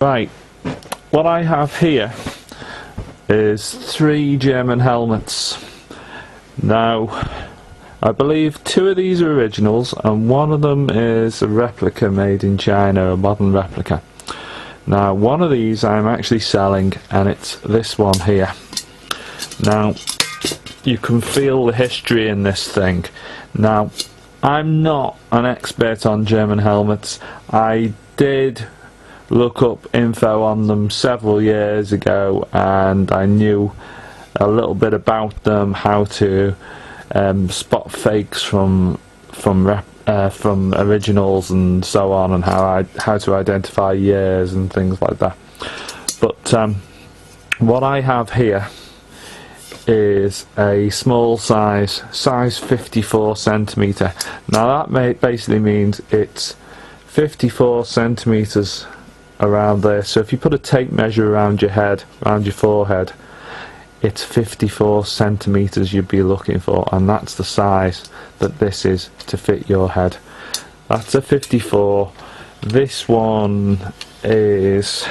Right, what I have here is 3 German helmets. Now, I believe 2 of these are originals and one of them is a replica made in China, a modern replica. Now, one of these I'm actually selling, and it's this one here. Now, you can feel the history in this thing. Now, I'm not an expert on German helmets. I did look up info on them several years ago, and I knew a little bit about them, how to spot fakes from originals and so on, and how to identify years and things like that. But what I have here is a small size 54 centimeter. Now that basically means it's 54 centimeters around there. So if you put a tape measure around your head, around your forehead, it's 54 centimeters you'd be looking for, and that's the size that this is to fit your head. That's a 54. This one is,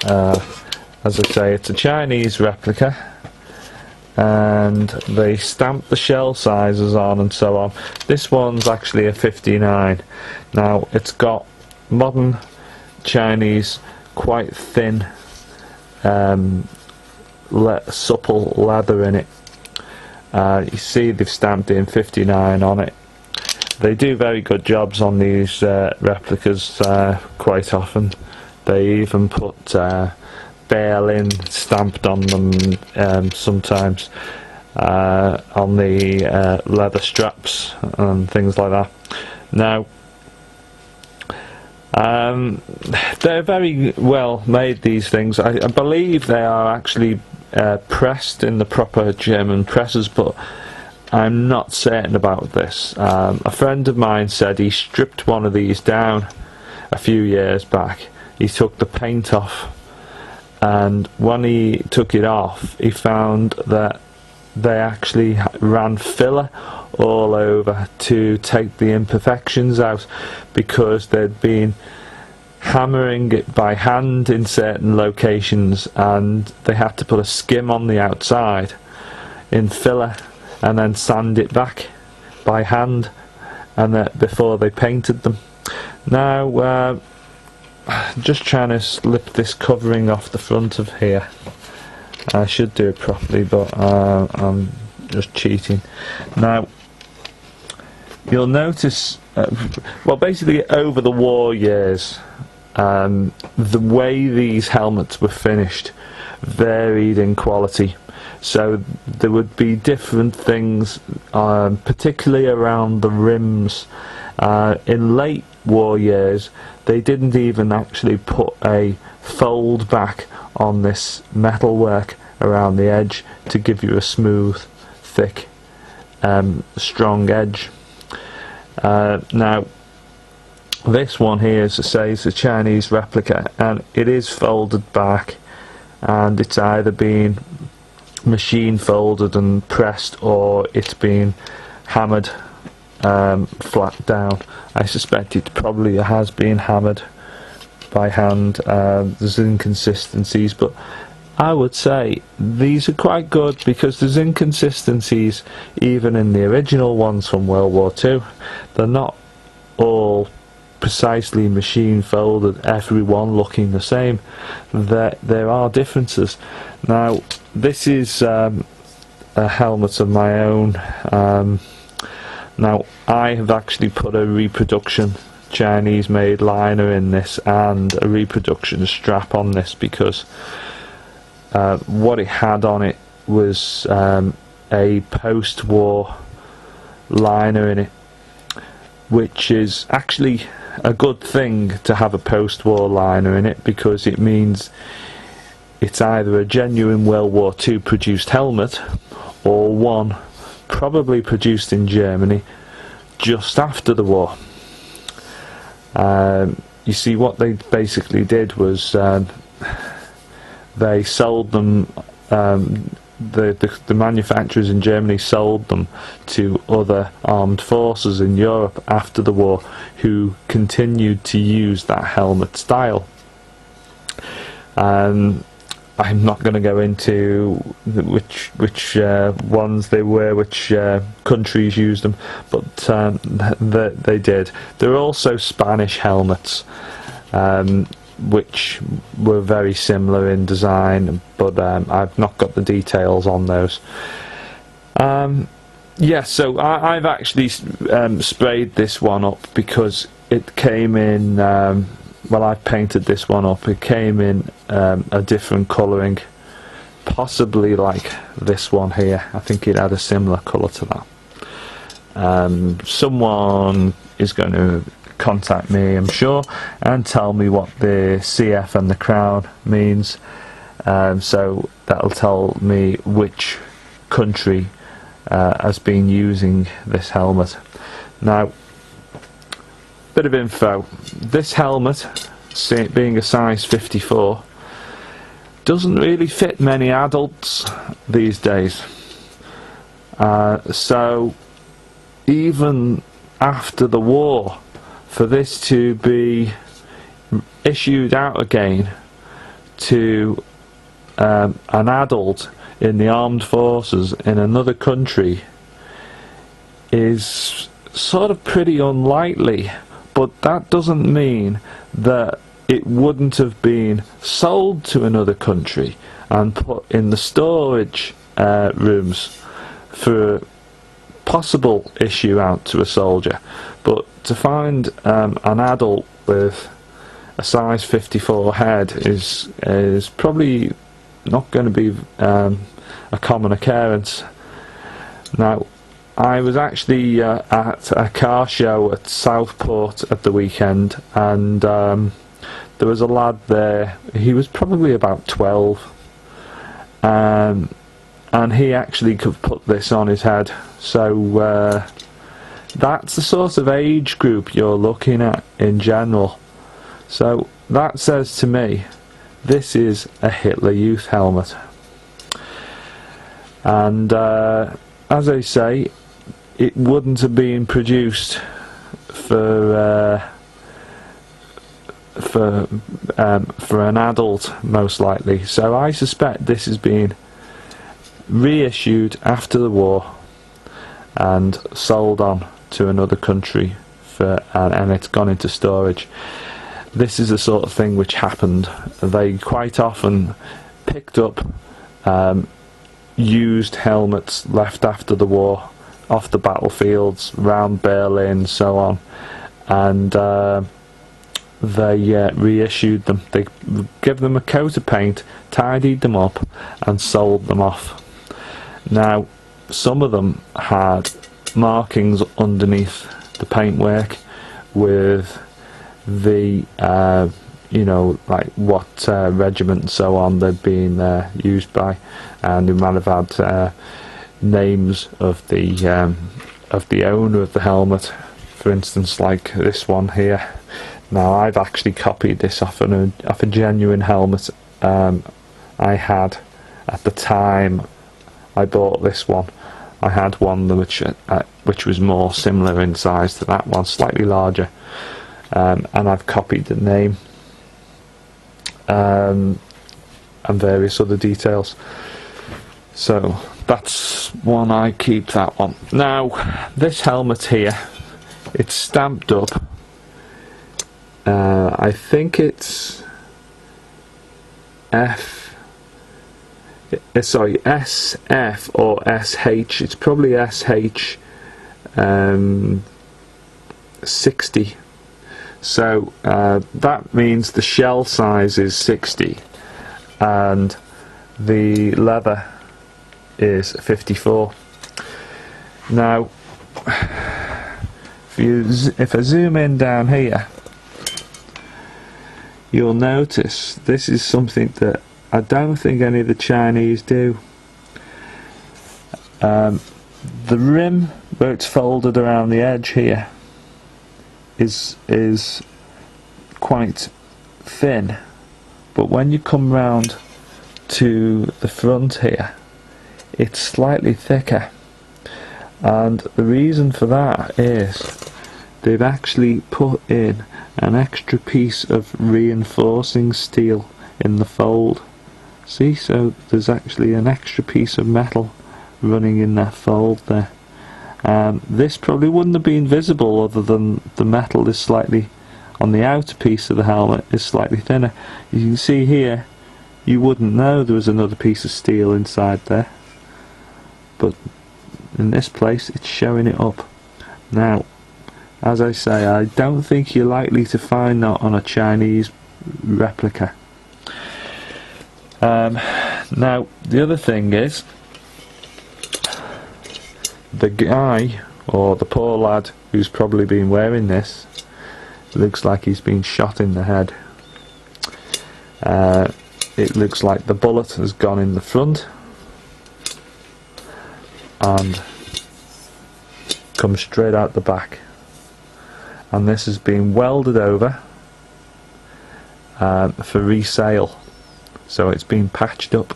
as I say, it's a Chinese replica, and they stamp the shell sizes on and so on. This one's actually a 59. Now, it's got modern Chinese, quite thin, supple leather in it. You see they've stamped in 59 on it. They do very good jobs on these replicas quite often. They even put Berlin stamped on them sometimes on the leather straps and things like that. Now, they're very well made, these things. I believe they are actually pressed in the proper German presses, but I'm not certain about this. A friend of mine said he stripped one of these down a few years back. He took the paint off, and when he took it off, he found that they actually ran filler all over to take the imperfections out, because they'd been hammering it by hand in certain locations, and they had to put a skim on the outside in filler and then sand it back by hand, and before they painted them. Now, just trying to slip this covering off the front of here. I should do it properly, but I'm just cheating. Now, you'll notice, well, basically over the war years, the way these helmets were finished varied in quality. So there would be different things, particularly around the rims. In late war years, they didn't even actually put a fold back on this metalwork around the edge to give you a smooth, thick, strong edge. Now, this one here, as I say, is a Chinese replica, and it is folded back, and it's either been machine folded and pressed, or it's been hammered flat down. I suspect it probably has been hammered by hand. There's inconsistencies, but I would say these are quite good, because there's inconsistencies even in the original ones from World War II. They're not all precisely machine folded, everyone looking the same. There are differences. Now, this is a helmet of my own. Now, I have actually put a reproduction Chinese made liner in this and a reproduction strap on this, because what it had on it was a post-war liner in it, which is actually a good thing to have a post-war liner in it, because it means it's either a genuine World War II produced helmet, or one probably produced in Germany just after the war. You see, what they basically did was they sold them, the manufacturers in Germany sold them to other armed forces in Europe after the war, who continued to use that helmet style. I'm not going to go into which ones they were, which countries used them, but they did. There are also Spanish helmets, which were very similar in design, but I've not got the details on those. Yeah, so I've actually sprayed this one up because it came in, well, I painted this one up, it came in a different colouring, possibly like this one here. I think it had a similar colour to that. Someone is going to contact me, I'm sure, and tell me what the CF and the crown means, so that'll tell me which country has been using this helmet. Now, bit of info. This helmet, being a size 54, doesn't really fit many adults these days. So even after the war, for this to be issued out again to an adult in the armed forces in another country is sort of pretty unlikely, but that doesn't mean that it wouldn't have been sold to another country and put in the storage rooms for possible issue out to a soldier. But to find an adult with a size 54 head is probably not going to be a common occurrence. Now, I was actually at a car show at Southport at the weekend, and there was a lad there. He was probably about 12, and he actually could put this on his head. So that's the sort of age group you're looking at in general. So that says to me, this is a Hitler Youth helmet. And as I say, it wouldn't have been produced for an adult, most likely. So I suspect this has been reissued after the war and sold on to another country and it's gone into storage. This is the sort of thing which happened. They quite often picked up used helmets left after the war off the battlefields around Berlin, so on, and they reissued them. They gave them a coat of paint, tidied them up, and sold them off. Now, some of them had markings underneath the paintwork with the you know, like what regiment and so on they'd been used by, and they might have had names of the owner of the helmet, for instance, like this one here. Now, I've actually copied this off a genuine helmet I had at the time I bought this one. I had one which was more similar in size to that one, slightly larger, and I've copied the name and various other details. So that's one, I keep that one. Now, this helmet here, it's stamped up. I think it's SF or SH. It's probably SH 60. So that means the shell size is 60 and the leather is 54. Now, if I zoom in down here, you'll notice this is something that I don't think any of the Chinese do. The rim, where it's folded around the edge here, is quite thin, but when you come round to the front here, it's slightly thicker, and the reason for that is they've actually put in an extra piece of reinforcing steel in the fold. See, so there's actually an extra piece of metal running in that fold there. This probably wouldn't have been visible other than the metal is slightly, on the outer piece of the helmet, is slightly thinner. You can see here, you wouldn't know there was another piece of steel inside there, but in this place it's showing it up. Now, as I say, I don't think you're likely to find that on a Chinese replica. Now, the other thing is, the guy, or the poor lad who's probably been wearing this, looks like he's been shot in the head. It looks like the bullet has gone in the front and come straight out the back, and this has been welded over for resale, so it's been patched up.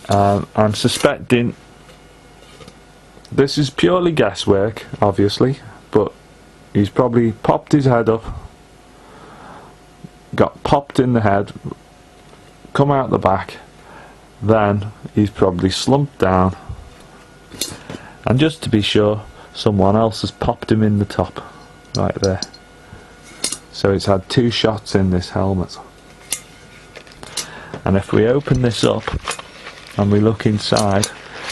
I'm suspecting this is purely guesswork, obviously, but he's probably popped his head up, got popped in the head, come out the back, then he's probably slumped down, and just to be sure, someone else has popped him in the top, right there. So it's had 2 shots in this helmet. And if we open this up and we look inside,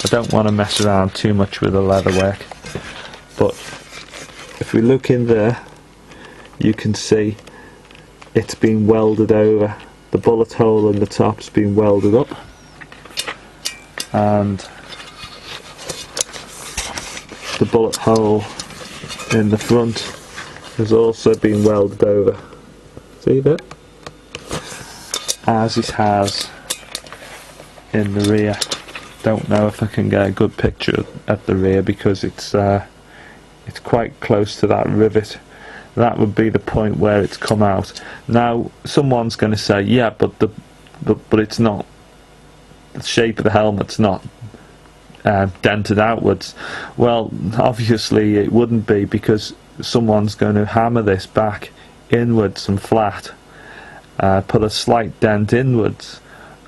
I don't want to mess around too much with the leatherwork, but if we look in there, you can see it's been welded over. The bullet hole in the top's been welded up, and the bullet hole in the front has also been welded over. See that? As it has in the rear. Don't know if I can get a good picture at the rear because it's quite close to that rivet. That would be the point where it's come out. Now, someone's going to say, yeah, but it's not. The shape of the helmet's not dented outwards. Well, obviously it wouldn't be, because someone's going to hammer this back inwards and flat, put a slight dent inwards,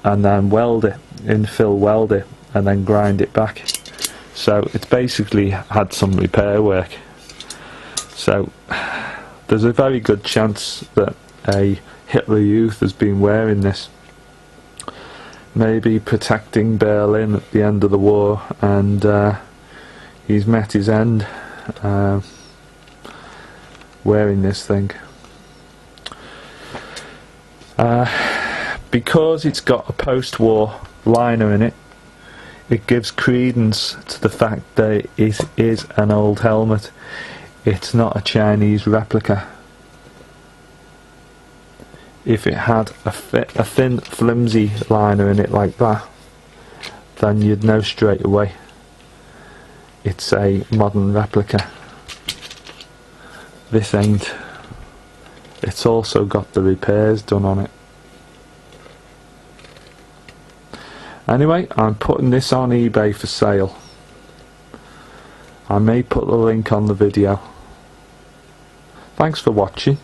and then weld it, infill weld it, and then grind it back. So it's basically had some repair work. So there's a very good chance that a Hitler Youth has been wearing this, maybe protecting Berlin at the end of the war, and he's met his end wearing this thing. Because it's got a post-war liner in it, it gives credence to the fact that it is an old helmet. It's not a Chinese replica. If it had a thin, flimsy liner in it like that, then you'd know straight away it's a modern replica. This ain't. It's also got the repairs done on it. Anyway, I'm putting this on eBay for sale. I may put the link on the video. Thanks for watching.